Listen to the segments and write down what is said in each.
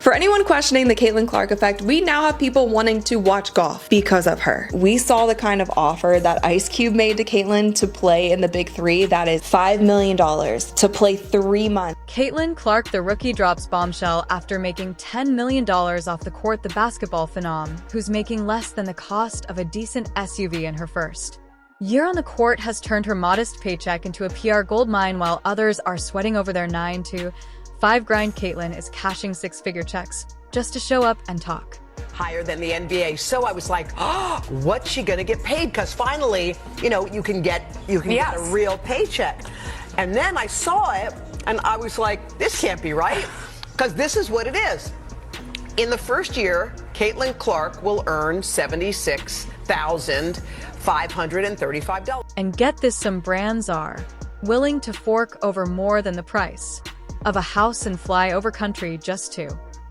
For anyone questioning the Caitlin Clark effect, we now have people wanting to watch golf because of her. We saw the kind of offer that Ice Cube made to Caitlin to play in the Big Three. That is $5 million to play 3 months. Caitlin Clark, the rookie, drops bombshell after making $10 million off the court. The basketball phenom, who's making less than the cost of a decent SUV in her first year on the court, has turned her modest paycheck into a PR goldmine while others are sweating over their 9 to 5 grind. Caitlin is cashing 6-figure checks just to show up and talk. Higher than the NBA. So I was like, oh, what's she going to get paid? Because finally, you can get a real paycheck. And then I saw it and I was like, this can't be right. Because this is what it is. In the first year, Caitlin Clark will earn $76,535. And get this, some brands are willing to fork over more than the price of a house and fly over country just to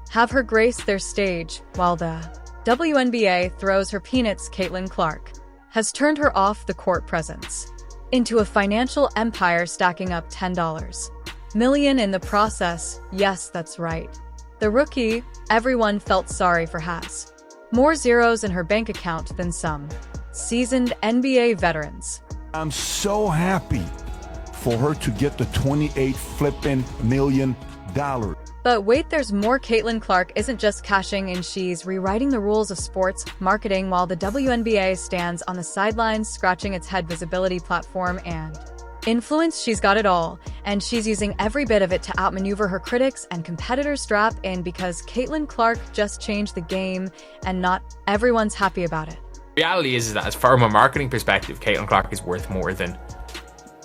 have her grace their stage, while the WNBA throws her peanuts. Caitlin Clark has turned her off-the-court presence into a financial empire, stacking up $10 million in the process. Yes, that's right. The rookie everyone felt sorry for has more zeros in her bank account than some seasoned NBA veterans. I'm so happy for her to get the $28 million. But wait, there's more. Caitlin Clark isn't just cashing in, she's rewriting the rules of sports marketing while the WNBA stands on the sidelines scratching its head. Visibility, platform, and influence, she's got it all, and she's using every bit of it to outmaneuver her critics and competitors. Strap in, because Caitlin Clark just changed the game, and not everyone's happy about it. Reality is that, as from a marketing perspective, Caitlin Clark is worth more than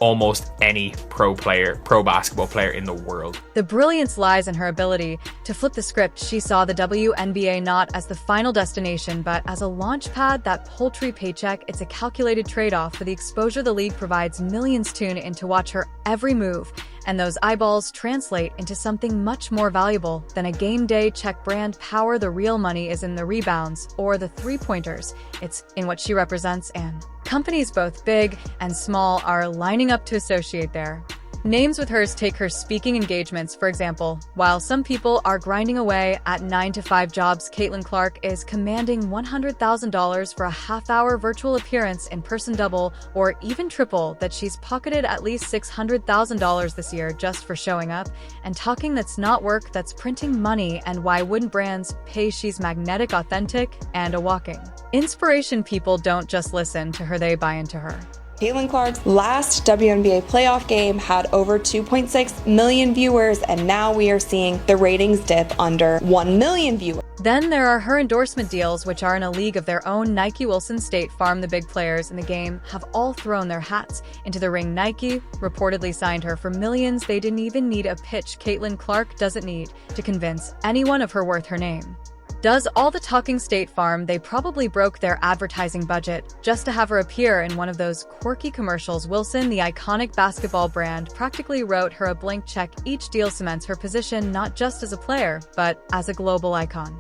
almost any pro basketball player in the world. The brilliance lies in her ability to flip the script. She saw the WNBA not as the final destination, but as a launch pad. That paltry paycheck, it's a calculated trade-off for the exposure the league provides. Millions tune in to watch her every move, and those eyeballs translate into something much more valuable than a game day check. Brand power. The real money is in the rebounds or the three-pointers. It's in what she represents, and companies both big and small are lining up to associate their names with hers. Take her speaking engagements, for example. While some people are grinding away at 9-to-5 jobs, Caitlin Clark is commanding $100,000 for a half-hour virtual appearance. In person, double or even triple that. She's pocketed at least $600,000 this year just for showing up and talking. That's not work, that's printing money. And why wouldn't brands pay? She's magnetic, authentic, and a walking inspiration. People don't just listen to her, they buy into her. Caitlin Clark's last WNBA playoff game had over 2.6 million viewers, and now we are seeing the ratings dip under 1 million viewers. Then there are her endorsement deals, which are in a league of their own. Nike, Wilson, State Farm, the big players in the game have all thrown their hats into the ring. Nike reportedly signed her for millions. They didn't even need a pitch. Caitlin Clark doesn't need to convince anyone of her worth. Her name does all the talking. State Farm, they probably broke their advertising budget just to have her appear in one of those quirky commercials. Wilson, the iconic basketball brand, practically wrote her a blank check. Each deal cements her position not just as a player, but as a global icon.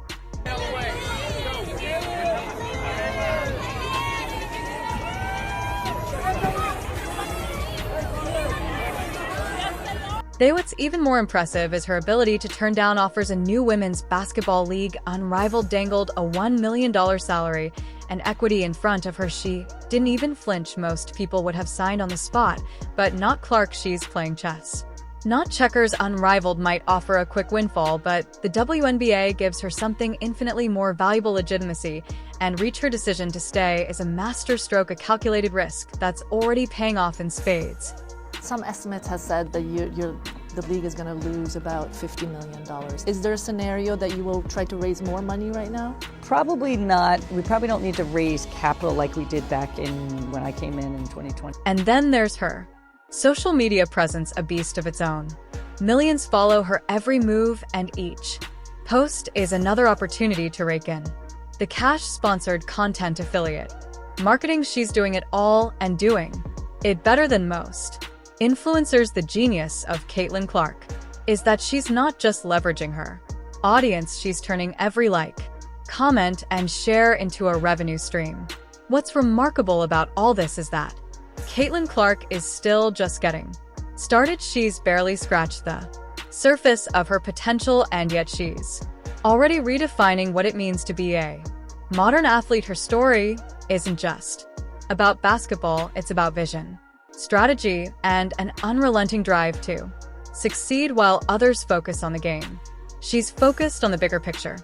Though what's even more impressive is her ability to turn down offers. A new women's basketball league, unrivaled, dangled a $1 million salary and equity in front of her. She didn't even flinch. Most people would have signed on the spot, but not Clark. She's playing chess, not checkers. Unrivaled might offer a quick windfall, but the WNBA gives her something infinitely more valuable: legitimacy and reach. Her decision to stay is a masterstroke, a calculated risk that's already paying off in spades. Some estimates have said that the league is going to lose about $50 million. Is there a scenario that you will try to raise more money right now? Probably not. We probably don't need to raise capital like we did back when I came in 2020. And then there's her social media presence, a beast of its own. Millions follow her every move, and each post is another opportunity to rake in the cash-sponsored content affiliate marketing. She's doing it all and doing it better than most influencers. The genius of Caitlin Clark is that she's not just leveraging her audience, she's turning every like, comment, and share into a revenue stream. What's remarkable about all this is that Caitlin Clark is still just getting started. She's barely scratched the surface of her potential, and yet she's already redefining what it means to be a modern athlete. Her story isn't just about basketball, it's about vision, strategy, and an unrelenting drive to succeed while others focus on the game. She's focused on the bigger picture.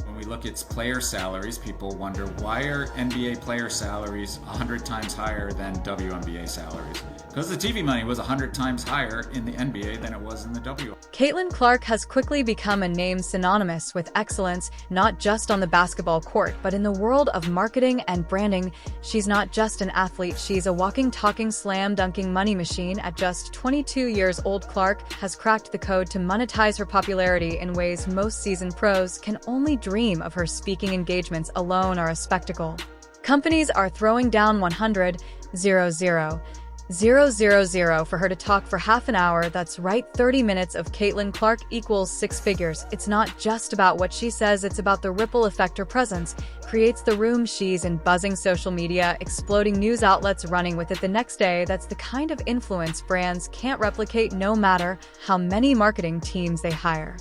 When we look at player salaries, people wonder, why are NBA player salaries 100 times higher than WNBA salaries? Because the TV money was 100 times higher in the NBA than it was in the WNBA. Caitlin Clark has quickly become a name synonymous with excellence, not just on the basketball court, but in the world of marketing and branding. She's not just an athlete, she's a walking, talking, slam-dunking money machine. At just 22 years old, Clark has cracked the code to monetize her popularity in ways most seasoned pros can only dream of. Her speaking engagements alone are a spectacle. Companies are throwing down $100,000 for her to talk for half an hour. That's right, 30 minutes of Caitlin Clark equals six figures. It's not just about what she says, it's about the ripple effect her presence creates. The room she's in, buzzing social media, exploding news outlets running with it the next day. That's the kind of influence brands can't replicate no matter how many marketing teams they hire.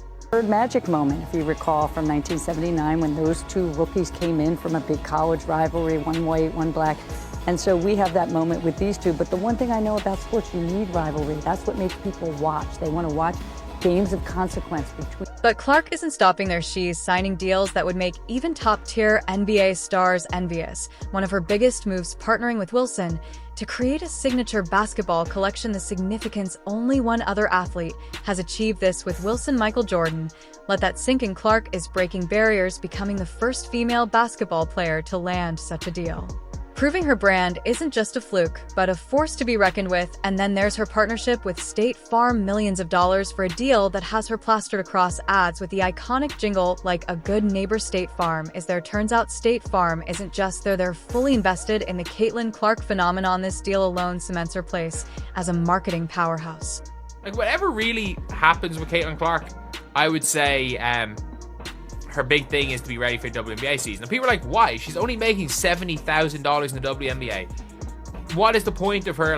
Magic moment, if you recall, from 1979 when those two rookies came in from a big college rivalry, one white, one black. And so we have that moment with these two. But the one thing I know about sports, you need rivalry. That's what makes people watch. They want to watch games of consequence between. But Clark isn't stopping there. She's signing deals that would make even top-tier NBA stars envious. One of her biggest moves, partnering with Wilson to create a signature basketball collection. The significance: only one other athlete has achieved this with Wilson. Michael Jordan. Let that sink in. Clark is breaking barriers, becoming the first female basketball player to land such a deal, proving her brand isn't just a fluke, but a force to be reckoned with. And then there's her partnership with State Farm, millions of dollars for a deal that has her plastered across ads with the iconic jingle, like a good neighbor. State Farm is there. Turns out State Farm isn't just there, they're fully invested in the Caitlin Clark phenomenon. This deal alone cements her place as a marketing powerhouse. Like, whatever really happens with Caitlin Clark, I would say her big thing is to be ready for the WNBA season. And people are like, why? She's only making $70,000 in the WNBA. What is the point of her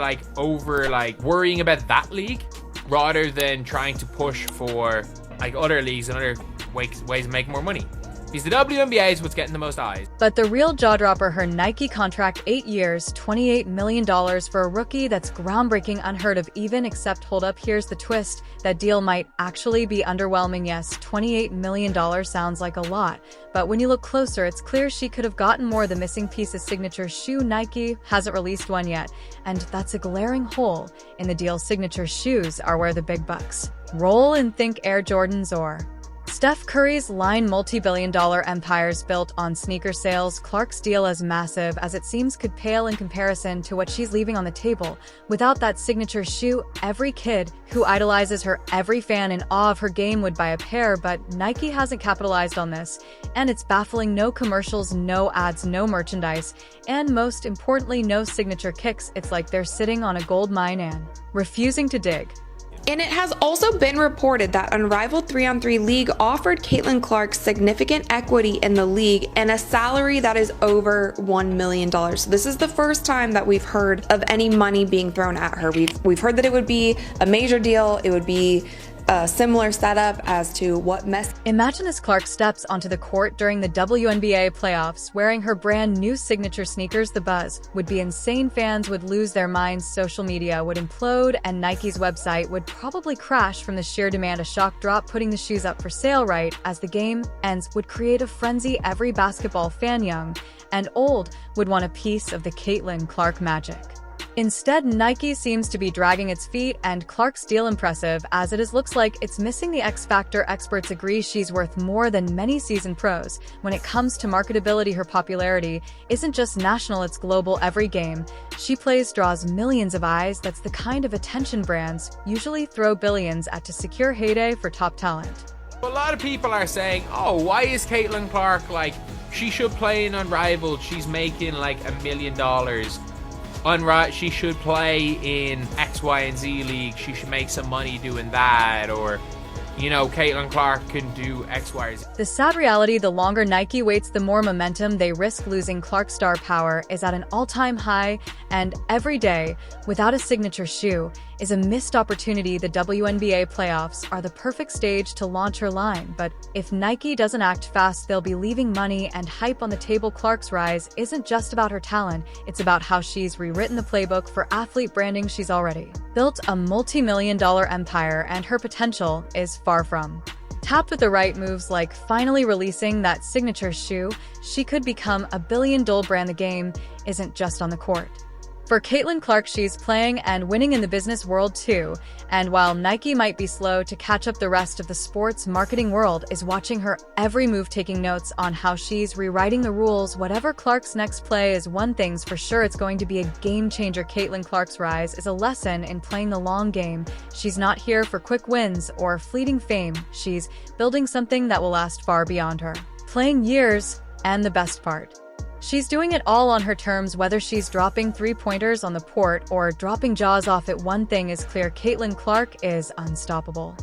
worrying about that league rather than trying to push for other leagues and other ways of making more money? Because the WNBA is what's getting the most eyes. But the real jaw-dropper, her Nike contract, 8 years, $28 million for a rookie. That's groundbreaking, unheard of even, except hold up, here's the twist. That deal might actually be underwhelming. Yes, $28 million sounds like a lot, but when you look closer, it's clear she could have gotten more. The missing piece is signature shoe. Nike hasn't released one yet, and that's a glaring hole in the deal. Signature shoes are where the big bucks roll, and think Air Jordans or Steph Curry's line. Multi-billion-dollar empires built on sneaker sales. Clark's deal, as massive as it seems, could pale in comparison to what she's leaving on the table. Without that signature shoe, every kid who idolizes her, every fan in awe of her game would buy a pair. But Nike hasn't capitalized on this, and it's baffling. No commercials, no ads, no merchandise, and most importantly, no signature kicks. It's like they're sitting on a gold mine and refusing to dig. And it has also been reported that Unrivaled 3-on-3 League offered Caitlin Clark significant equity in the league and a salary that is over $1 million. So this is the first time that we've heard of any money being thrown at her. We've heard that it would be a major deal. It would be a similar setup as to what Imagine as Clark steps onto the court during the WNBA playoffs wearing her brand new signature sneakers. The buzz would be insane. Fans would lose their minds, social media would implode, and Nike's website would probably crash from the sheer demand. A shock drop, putting the shoes up for sale right as the game ends, would create a frenzy. Every basketball fan, young and old, would want a piece of the Caitlin Clark magic. Instead, Nike seems to be dragging its feet, and Clark's deal, impressive as it is, looks like it's missing the X factor. Experts agree she's worth more than many seasoned pros. When it comes to marketability, her popularity isn't just national, it's global. Every game she plays draws millions of eyes. That's the kind of attention brands usually throw billions at to secure heyday for top talent. A lot of people are saying, oh, why is Caitlin Clark she should play in Unrivaled? She's making $1 million. She should play in X, Y, and Z league. She should make some money doing that. Or you know, Caitlin Clark can do X, Y, or Z. The sad reality, the longer Nike waits, the more momentum they risk losing. Clark's star power is at an all-time high, and every day, without a signature shoe, is a missed opportunity. The WNBA playoffs are the perfect stage to launch her line, but if Nike doesn't act fast, they'll be leaving money and hype on the table. Clark's rise isn't just about her talent, it's about how she's rewritten the playbook for athlete branding. She's already built a multi-million-dollar empire, and her potential is far from tapped. With the right moves, like finally releasing that signature shoe, she could become a billion-dollar brand. The game isn't just on the court. For Caitlin Clark, she's playing and winning in the business world too. And while Nike might be slow to catch up, the rest of the sports marketing world is watching her every move, taking notes on how she's rewriting the rules. Whatever Clark's next play is, one thing's for sure, it's going to be a game changer. Caitlin Clark's rise is a lesson in playing the long game. She's not here for quick wins or fleeting fame. She's building something that will last far beyond her playing years, and the best part, she's doing it all on her terms. Whether she's dropping three-pointers on the court or dropping jaws off it, one thing is clear: Caitlin Clark is unstoppable.